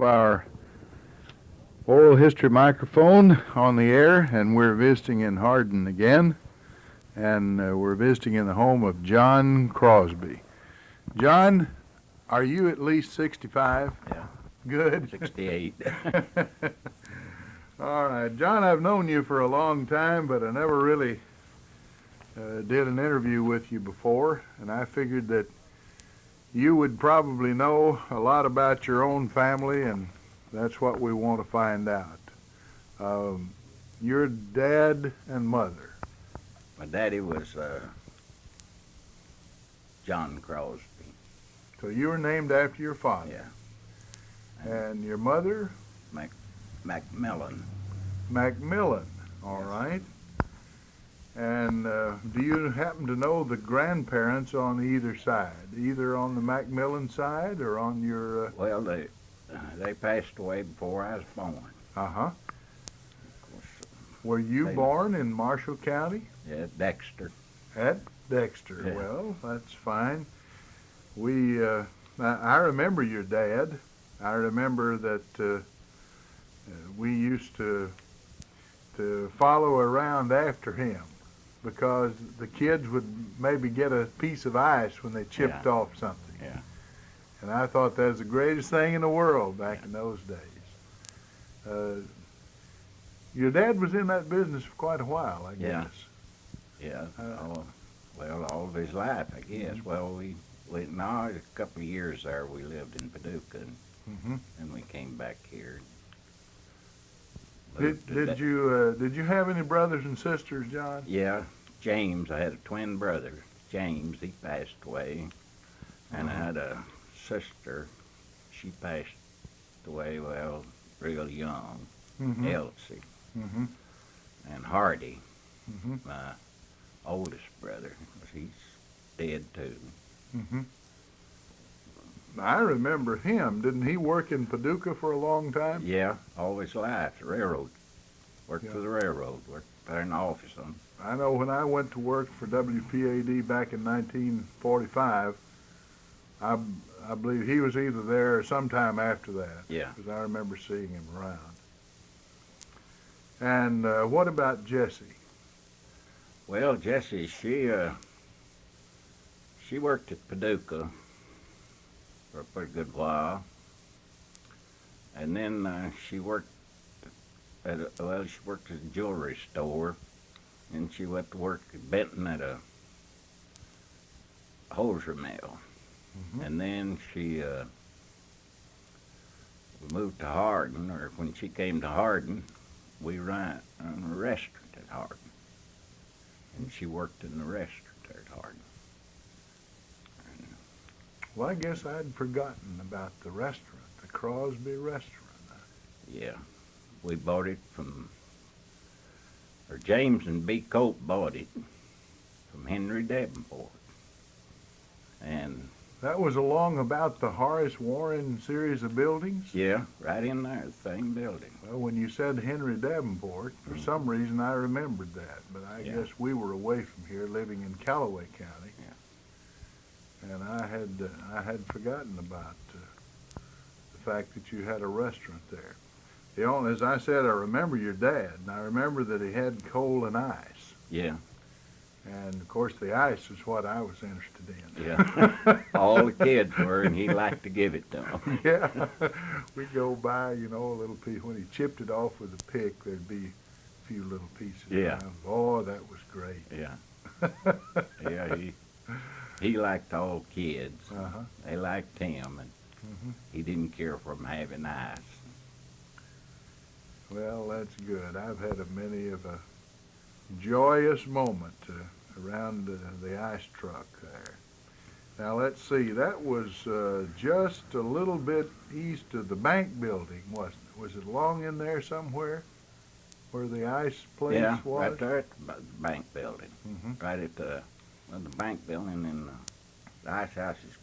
Our oral history microphone on the air, and we're visiting in Hardin again, and we're visiting in the home of John Crosby. John, are you at least 65? Yeah, Good. 68. All right, John, I've known you for a long time, but I never really did an interview with you before, and I figured that you would probably know a lot about your own family, and that's what we want to find out. Your dad and mother. My daddy was John Crosby. So you were named after your father. Yeah. And your mother? Macmillan. Macmillan. All Yes. right. And do you happen to know the grandparents on either side, either on the Macmillan side or on your? Well, they passed away before I was born. Uh-huh. Of course, Were you They- born in Marshall County? yeah, Dexter. At Dexter. Yeah. Well, that's fine. I remember your dad. I remember that we used to follow around after him because the kids would maybe get a piece of ice when they chipped Yeah. off something. Yeah. And I thought that was the greatest thing in the world back in those days. Your dad was in that business for quite a while, I Yeah. guess. Yeah. All of his life, I guess. Well, we no, a couple of years there we lived in Paducah, Hmm. and we came back here. Did you have any brothers and sisters, John? Yeah, James. I had a twin brother, James. He passed away, and I had a sister. She passed away, well, real young. Mm-hmm. Elsie Mm-hmm. and Hardy, Mm-hmm. my oldest brother. He's dead too. Mm-hmm. I remember him. Didn't he work in Paducah for a long time? Yeah, all his life, the railroad. Worked Yeah. for the railroad. Worked there in the office on. I know when I went to work for WPAD back in 1945, I believe he was either there or sometime after that. Yeah. Because I remember seeing him around. And what about Jessie? Well, Jessie, she worked at Paducah for a pretty good while, and then she worked she worked at a jewelry store, and she went to work at Benton at a hosiery mill, Mm-hmm. and then she moved to Hardin, or when she came to Hardin, we ran a restaurant at Hardin, and she worked in the restaurant there at Hardin. Well, I guess I'd forgotten about the restaurant, the Crosby restaurant. Yeah, we bought it or James and B. Colt bought it from Henry Davenport. And That was along about the Horace Warren series of buildings? yeah, right in there, the same building. Well, when you said Henry Davenport, for some reason I remembered that, but I Yeah. guess we were away from here, living in Callaway County, and I had forgotten about the fact that you had a restaurant there. As I said, I remember your dad, and I remember that he had coal and ice, Yeah, and of course the ice is what I was interested in. yeah. All the kids were, and he liked to give it to them. Yeah, we go by, a little piece. When he chipped it off with a pick, there'd be a few little pieces. Yeah. around. Oh, that was great. Yeah, yeah. He liked all kids. Uh-huh. They liked him, and Mhm. he didn't care for them having ice. Well, that's good. I've had many of a joyous moment around the ice truck there. Now, let's see. That was just a little bit east of the bank building, wasn't it? Was it along in there somewhere where the ice place Yeah, was? right there at the bank building. Mhm. Right at the bank building, and the ice house is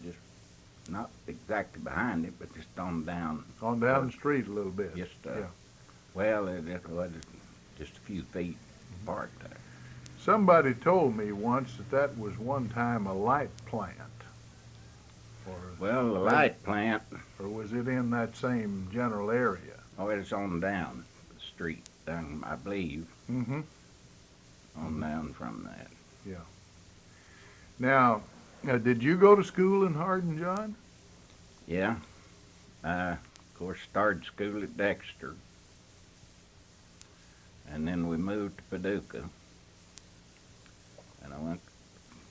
just not exactly behind it, but just on down. On down the street a little bit. Just yeah. well, it was just a few feet apart there. Somebody told me once that was one time a light plant. Or, Well, the light plant, or was it in that same general area? oh, it's on down the street, down, I believe, Mm-hmm. on down from that. Yeah. Now, did you go to school in Hardin, John? Yeah, I, of course, started school at Dexter, and then we moved to Paducah, and I went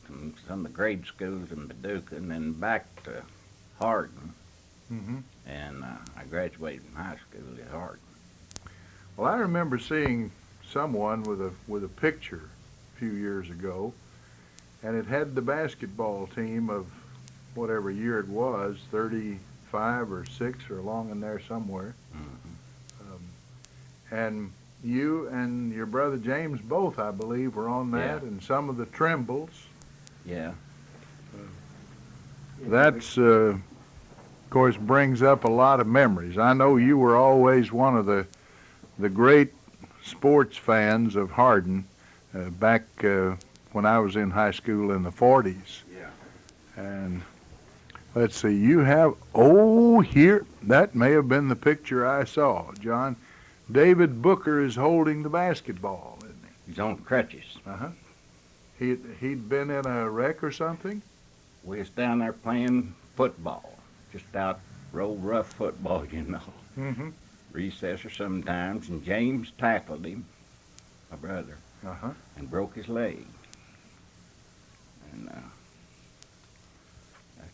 to some of the grade schools in Paducah, and then back to Hardin, Mm-hmm. and I graduated from high school at Hardin. Well, I remember seeing someone with a picture a few years ago, and it had the basketball team of whatever year it was, 35 or 6 or along in there somewhere. Mm-hmm. And you and your brother James both, I believe, were on that, Yeah. and some of the Trimbles. Yeah. That's, of course, brings up a lot of memories. I know you were always one of the great sports fans of Hardin back when I was in high school in the 40s. Yeah. And let's see, you have, oh, here, that may have been the picture I saw, John. David Booker is holding the basketball, isn't He's on crutches. he? Uh-huh. He'd been in a wreck or something? We was down there playing football, just out road rough football, you know. Mm-hmm. Recess or sometimes, and James tackled him, my brother, Uh-huh. and broke his leg. And that's,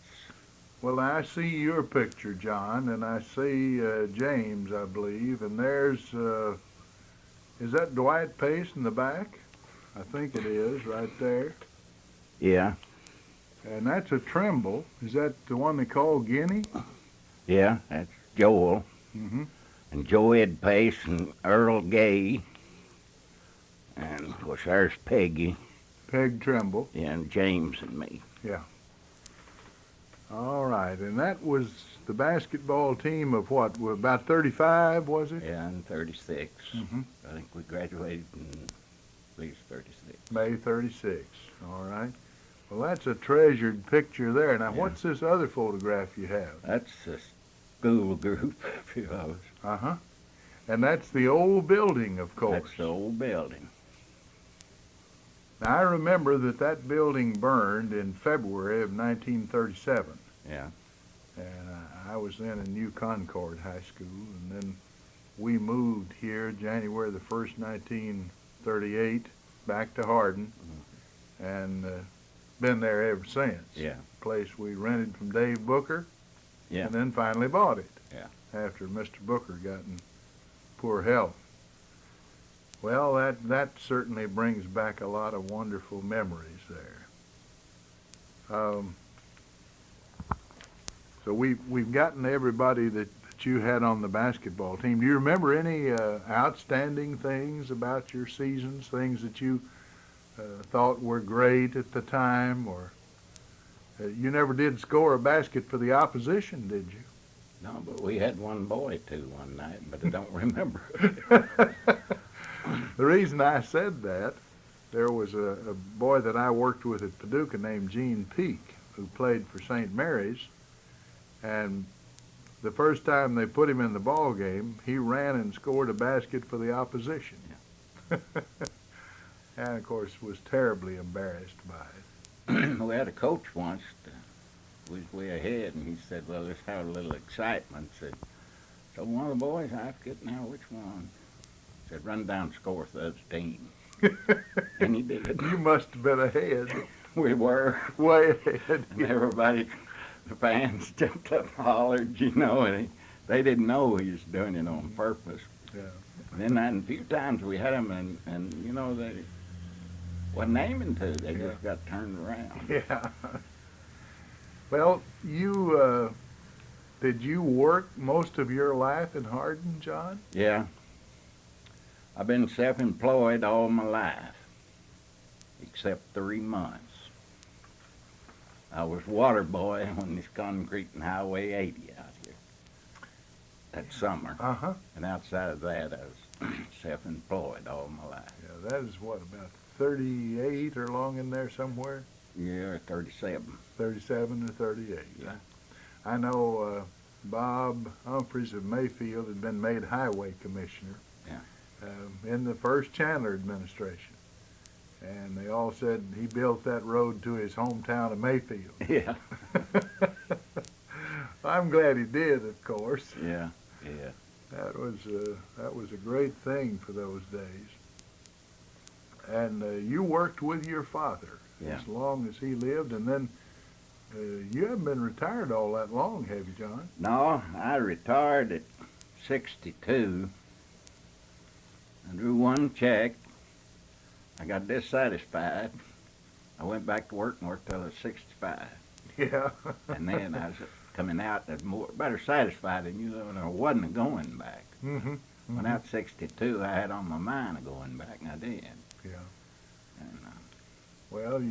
Well, I see your picture, John, and I see James, I believe, and there's, is that Dwight Pace in the back? I think it is, right there. yeah, And that's a Trimble. Is that the one they call Guinea? yeah, that's Joel, Mm-hmm. and Joed Pace, and Earl Gay, and of course there's Peggy, Peg Trimble. yeah, and James and me. All right, and that was the basketball team of what, about 35, was it? Yeah, in 36. Mm-hmm. I think we graduated in at least 36. May 36. All right. Well, that's a treasured picture there. Now, Yeah. what's this other photograph you have? That's a school group, a few of us. Uh-huh. And that's the old building, of course. That's the old building. Now, I remember that building burned in February of 1937. Yeah. And I was then in New Concord High School, and then we moved here January the 1st, 1938, back to Hardin, and been there ever since. Yeah. Place we rented from Dave Booker, Yeah. and then finally bought it. Yeah. After Mr. Booker got in poor health. Well, that certainly brings back a lot of wonderful memories there. So we've gotten everybody that you had on the basketball team. Do you remember any outstanding things about your seasons, things that you thought were great at the time, or you never did score a basket for the opposition, did you? No, but we had one boy too one night, but I don't remember. The reason I said that, there was a boy that I worked with at Paducah named Gene Peak, who played for St. Mary's, and the first time they put him in the ball game, he ran and scored a basket for the opposition. And of course was terribly embarrassed by it. We had a coach once. We was way ahead, and he said, "Well, let's have a little excitement." Said, "So one of the boys, I forget now which one." Said, "Run down, score for the other team." And he did. You must have been ahead, We were, way ahead. and everybody, the fans jumped up and hollered, you know, and they didn't know he was doing it on purpose. Yeah. And then a few times we had him, and you know, they wasn't aiming to. They Yeah. just got turned around. Yeah. Well, you did you work most of your life in Hardin, John? Yeah. I've been self-employed all my life, except 3 months. I was water boy on this concrete and Highway 80 out here that summer. Uh-huh. And outside of that, I was self-employed all my life. Yeah, that is what, about 38 or along in there somewhere? Yeah, 37. 37 or 38. Yeah. I know Bob Humphreys of Mayfield had been made highway commissioner Yeah. in the first Chandler administration. And they all said he built that road to his hometown of Mayfield. Yeah. I'm glad he did, of course. Yeah. Yeah. That was a great thing for those days. And you worked with your father Yeah. as long as he lived, and then you haven't been retired all that long, have you, John? No, I retired at 62. I drew one check. I got dissatisfied. I went back to work and worked till I was 65. Yeah. And then I was coming out as better satisfied than you, and I wasn't going back. Mm-hmm. When I was 62, I had on my mind of going back, and I did. Yeah. And, Well,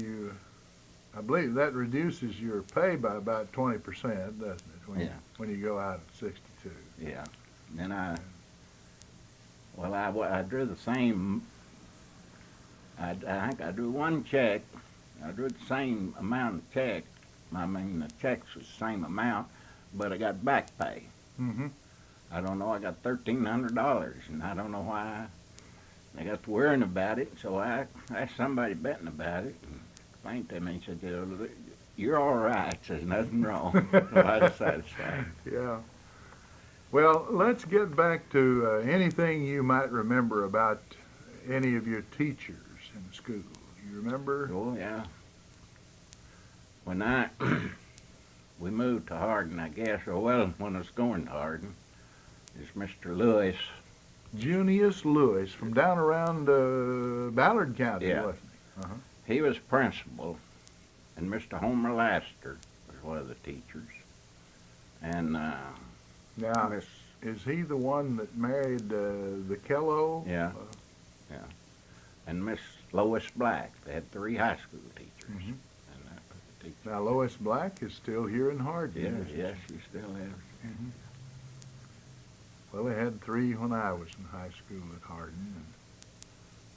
I believe that reduces your pay by about 20%, doesn't it? Yeah. When you go out at 62. yeah. Then I drew the same. I think I drew one check. I drew the same amount of check. I mean, the checks was the same amount, but I got back pay. Mm-hmm. I don't know. I got $1,300, and I don't know why. I got to worrying about it, so I asked somebody betting about it. And explained to me. He said, "You're all right. There's nothing wrong." So I was satisfied. Yeah. Well, let's get back to anything you might remember about any of your teachers in school. You remember? Oh yeah. When we moved to Hardin, I guess, or well, when I was going to Hardin, is Mr. Lewis. Junius Lewis from down around Ballard County, Yeah. wasn't he? Uh-huh. He was principal, and Mr. Homer Laster was one of the teachers. And Now, Miss, is he the one that married the Kello? yeah, and Miss Lois Black. They had 3 high school teachers. Mhm. And that was the teacher. Now, Lois Black is still here in Hardin. Yeah, isn't she? yes, she still is. Mhm. Well, they had 3 when I was in high school at Hardin.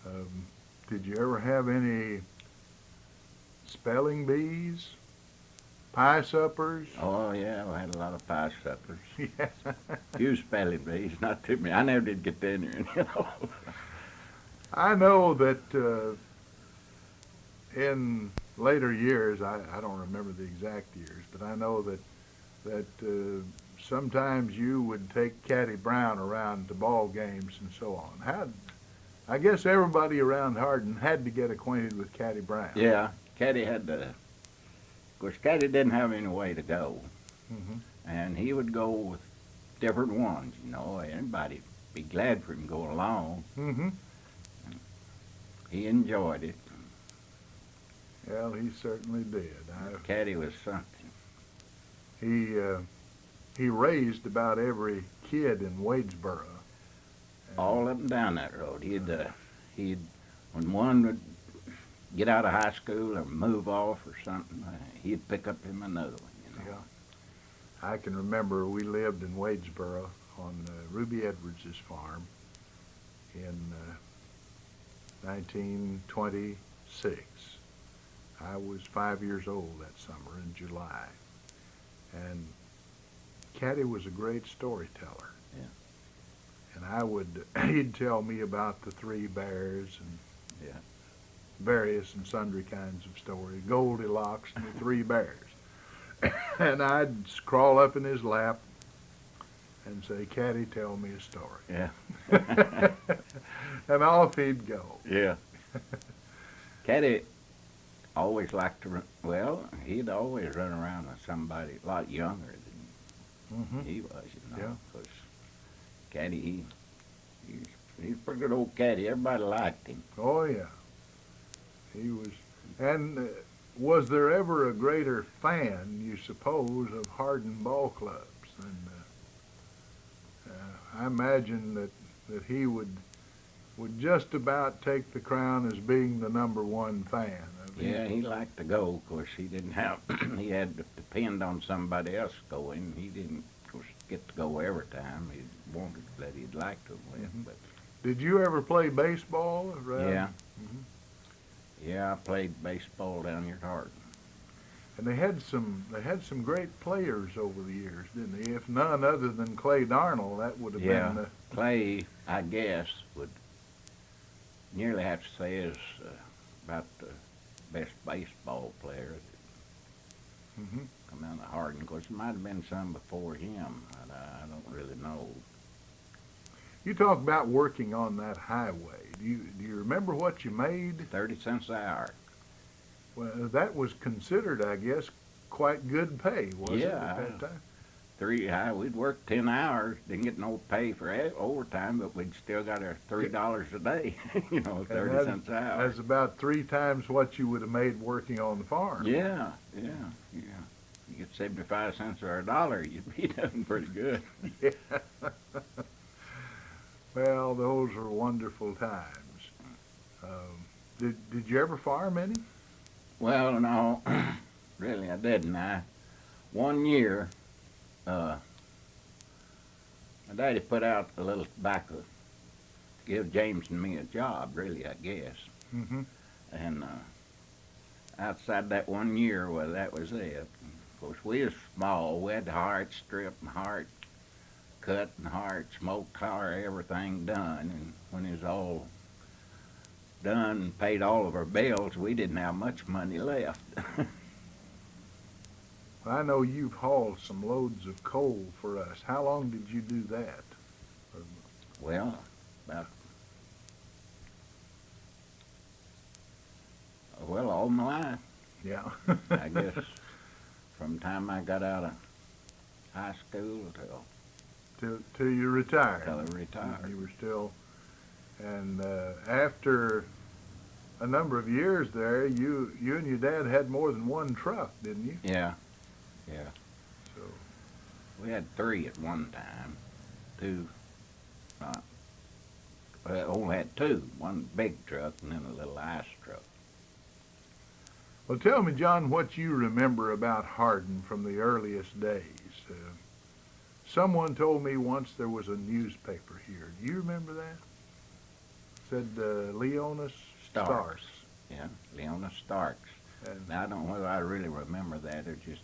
And, did you ever have any spelling bees, pie suppers? Oh yeah, we had a lot of pie suppers. Yeah. Few spelling bees, not too many. I never did get in there. I know that in later years, I don't remember the exact years, but I know that sometimes you would take Caddy Brown around to ball games and so on. I guess everybody around Hardin had to get acquainted with Caddy Brown. Yeah, Caddy had to. Of course, Caddy didn't have any way to go, Mm-hmm. and he would go with different ones. Anybody'd be glad for him to go along. Mm-hmm. He enjoyed it. Well, he certainly did. Caddy was something. He raised about every kid in Wadesboro. All up and down that road. He'd when one would get out of high school or move off or something, he'd pick up him another one. Yeah. I can remember we lived in Wadesboro on Ruby Edwards' farm in 1926. I was 5 years old that summer in July. And Caddy was a great storyteller. Yeah. And he'd tell me about the 3 bears and Yeah. various and sundry kinds of stories, Goldilocks and the 3 bears. And I'd crawl up in his lap and say, "Caddy, tell me a story." Yeah. And off he'd go. Yeah. Caddy always liked to he'd always run around with somebody a lot younger than Mm-hmm. he was, Yeah. Because Caddy, he's a pretty good old Caddy. Everybody liked him. Oh, yeah. He was. And was there ever a greater fan, you suppose, of Hardin ball clubs? And I imagine that he would just about take the crown as being the #1 fan. Yeah, he liked to go. Of course, he didn't have. He had to depend on somebody else going. He didn't, of course, get to go every time. He wanted that he'd like to win, Mhm. but Did you ever play baseball around? yeah. Mhm. Yeah, I played baseball down here at Hardin. And they had some great players over the years, didn't they? If none other than Clay Darnell, that would have Yeah. been. Clay, I guess, would nearly have to say is about the best baseball player that Mhm. come out of Hardin. Of course, there might have been some before him, but I don't really know. You talk about working on that highway. Do you remember what you made? 30 cents an hour. Well, that was considered, I guess, quite good pay, was it Yeah. at that time? We'd work 10 hours, didn't get no pay for overtime, but we'd still got our $3 a day, 30 cents an hour. That's about 3 times what you would have made working on the farm. Yeah. You get 75 cents or a dollar, you'd be doing pretty good. Yeah. Well, those were wonderful times. Did you ever farm any? Well, no, really, I didn't. One year, my daddy put out a little tobacco to give James and me a job, really, I guess. Mm-hmm. And outside that one year, well, that was it. Of course, we was small. We had the heart stripped and heart cut and heart smoked, collar, everything done. And when it was all done and paid all of our bills, we didn't have much money left. I know you've hauled some loads of coal for us. How long did you do that? Well, all my life, Yeah. I guess, from the time I got out of high school Till you retired. till I retired. You were still, and after a number of years there, you and your dad had more than one truck, didn't you? Yeah, So we had 3 at one time. 2, only had 2. One big truck and then a little ice truck. well, tell me, John, what you remember about Hardin from the earliest days. Someone told me once there was a newspaper here. Do you remember that? Said Leonis Starks. Yeah, Leona Starks. And Now, I don't know whether I really remember that or just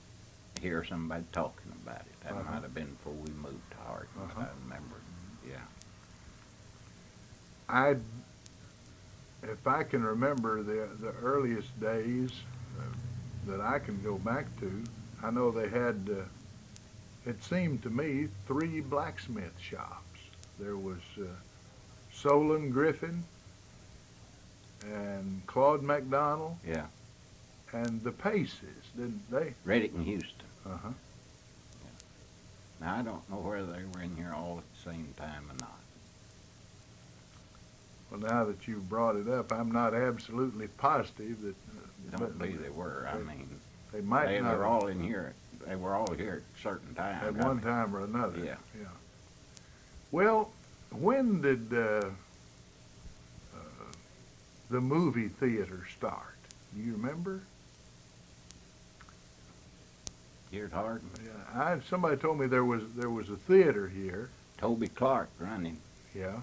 hear somebody talking about it. That Uh-huh. might have been before we moved to Hardin. Uh-huh. I remember. Yeah. if I can remember the earliest days that I can go back to, I know they had, it seemed to me, 3 blacksmith shops. There was Solon Griffin and Claude McDonald Yeah. and the Paces, didn't they? Reddick and Houston. Uh-huh. Now, I don't know whether they were in here all at the same time or not. Well, now that you've brought it up, I'm not absolutely positive that. Don't believe they were. I mean, They might they not were all in here. They were all here at certain times. at one time or another. Yeah. Well, when did the movie theater start? Do you remember? Here at Hardin. Yeah, somebody told me there was a theater here. Toby Clark running. Yeah,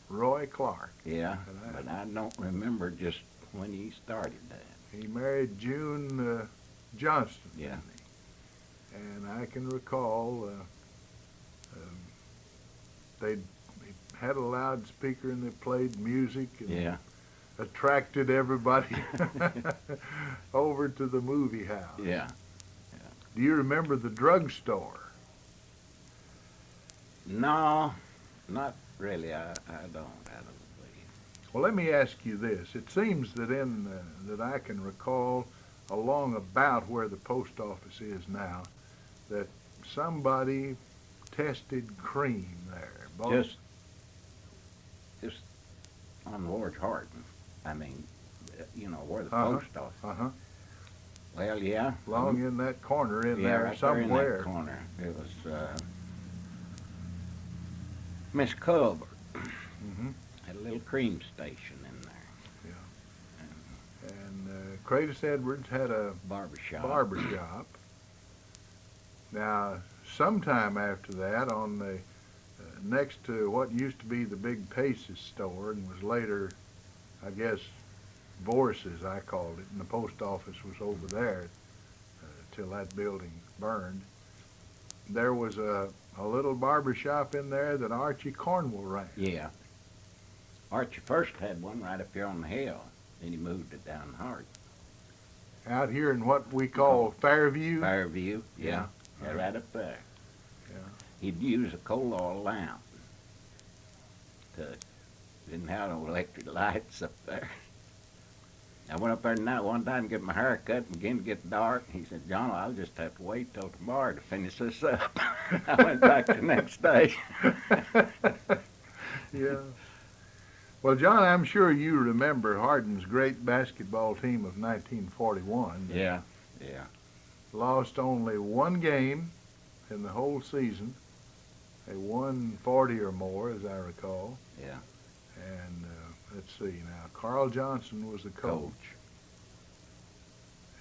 Roy Clark. Yeah, And but I don't remember just when he started that. He married June Johnston. Yeah. Didn't he? And I can recall they had a loudspeaker and they played music and Yeah. attracted everybody over to the movie house. Yeah. Do you remember the drugstore? No, not really. I don't believe. Well, let me ask you this. It seems that that I can recall along about where the post office is now, that somebody tested cream there. Just on Lord Hardin. I mean, where the Uh-huh. post office. Uh-huh. Well, yeah. Along in that corner in Yeah, there right somewhere. there in that corner. It was Miss Culver. Mhm. Had a little cream station in there. And Kratos Edwards had a Barbershop. barber shop. Now, sometime after that, on the next to what used to be the big Pace's store and was later, I guess, Vorse's, I called it, and the post office was over there, till that building burned. There was a little barber shop in there that Archie Cornwell ran. Yeah. Archie first had one right up here on the hill. Then he moved it down Hart. Out here in what we call Fairview. Fairview, yeah. Yeah, right up there. Yeah. He'd use a coal oil lamp. Didn't have no electric lights up there. I went up there one time to get my hair cut and began to get dark. He said, John, I'll just have to wait till tomorrow to finish this up. I went back the next day. Yeah. Well, John, I'm sure you remember Hardin's great basketball team of 1941. Yeah. Lost only one game in the whole season. They won 40 or more, as I recall. Yeah. And let's see now. Carl Johnson was the coach.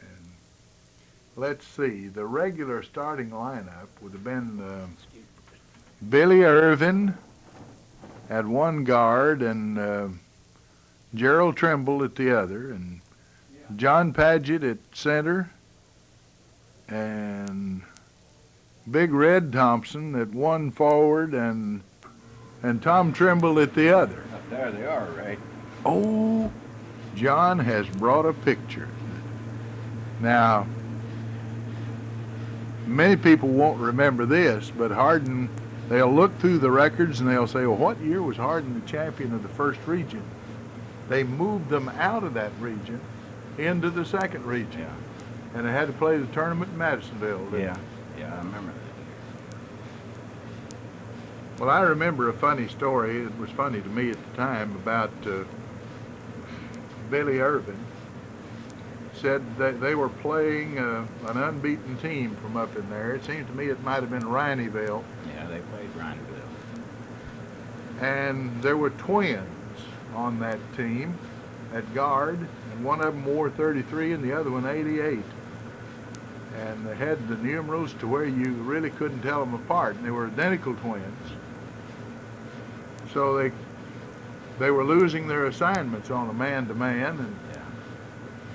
And let's see. The regular starting lineup would have been Billy Irvin at one guard and Gerald Trimble at the other, and John Paget at center, and Big Red Thompson at one forward, and Tom Trimble at the other. Up there they are, Ray. Oh, John has brought a picture. Now, many people won't remember this, but Hardin, they'll look through the records and they'll say, well, what year was Hardin the champion of the first region? They moved them out of that region into the second region. Yeah. And they had to play the tournament in Madisonville. Yeah, I remember that. Well, I remember a funny story. It was funny to me at the time about Billy Irvin. Said that they were playing an unbeaten team from up in there. It seemed to me it might have been Rineyville. Yeah, they played Rineyville. And there were twins on that team at guard, and one of them wore 33 and the other one 88. And they had the numerals to where you really couldn't tell them apart, and they were identical twins. So they were losing their assignments on a man-to-man, and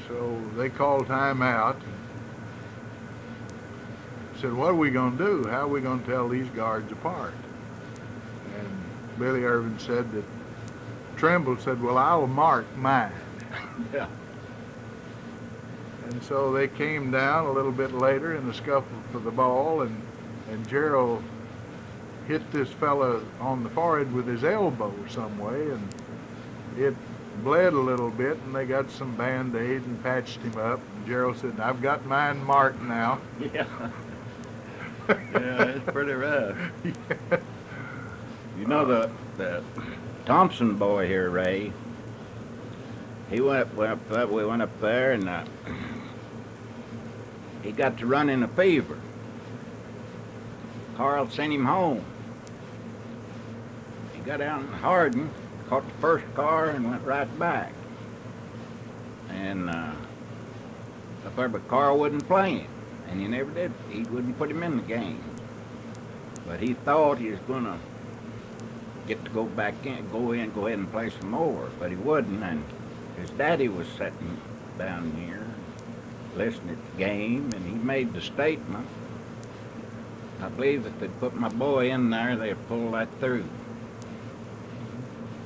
so they called timeout. Said, what are we going to do? How are we going to tell these guards apart? And Billy Irvin said that Trimble said, well, I'll mark mine. Yeah. And so they came down a little bit later in the scuffle for the ball, and Gerald hit this fella on the forehead with his elbow some way, and it bled a little bit, and they got some Band-Aid and patched him up. And Gerald said, I've got mine marked now. Yeah. Yeah, it's pretty rough. Yeah. You know the Thompson boy here, Ray. We went up there, and he got to run in a fever. Carl sent him home. He got out in Hardin, caught the first car, and went right back. And up there, but Carl wouldn't play him, and he never did. He wouldn't put him in the game. But he thought he was gonna get to go back in, go ahead and play some more, but he wouldn't. And his daddy was sitting down here, listening to the game, and he made the statement, I believe if they'd put my boy in there, they'd pull that through.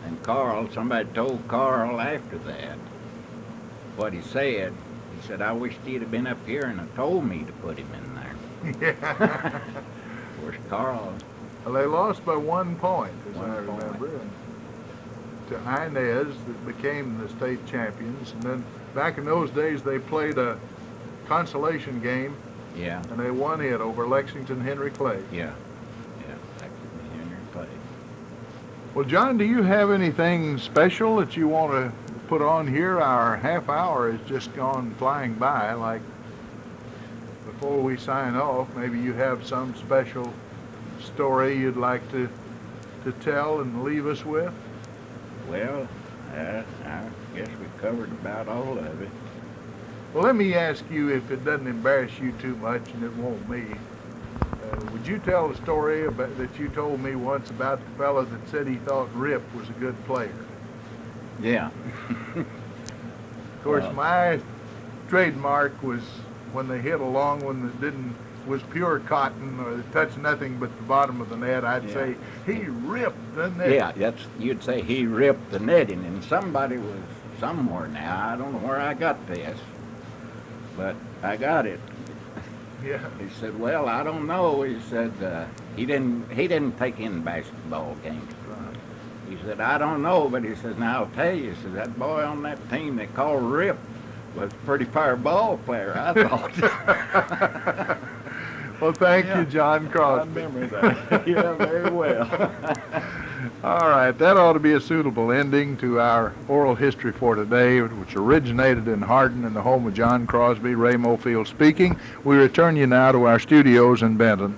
And Carl, somebody told Carl after that what he said. He said, I wished he'd have been up here and have told me to put him in there. Yeah. Of course, Carl. Well, they lost by 1 point, as One I point. remember, and to Inez that became the state champions. And then back in those days, they played a consolation game, Yeah, and they won it over Lexington Henry Clay. yeah. Back to the Henry Clay. Well, John, do you have anything special that you want to put on here? Our half hour has just gone flying by. Like, before we sign off, maybe you have some special story you'd like to tell and leave us with? Well, I guess we covered about all of it. Well, let me ask you, if it doesn't embarrass you too much, and it won't me, would you tell the story that you told me once about the fellow that said he thought Rip was a good player? Yeah. Of course, my trademark was when they hit a long one that was pure cotton or touched nothing but the bottom of the net, I'd say he ripped the net. Yeah, you'd say he ripped the netting, and somebody was somewhere now. I don't know where I got this, but I got it. Yeah. He said, "Well, I don't know." He said he didn't take in basketball games. He said, "I don't know," but he said, "Now I'll tell you." He said, "That boy on that team they called Rip was a pretty fair ball player, I thought." Well, thank you, John Crosby. I remember that. Yeah, very well. All right, that ought to be a suitable ending to our oral history for today, which originated in Hardin in the home of John Crosby. Ray Mofield speaking. We return you now to our studios in Benton.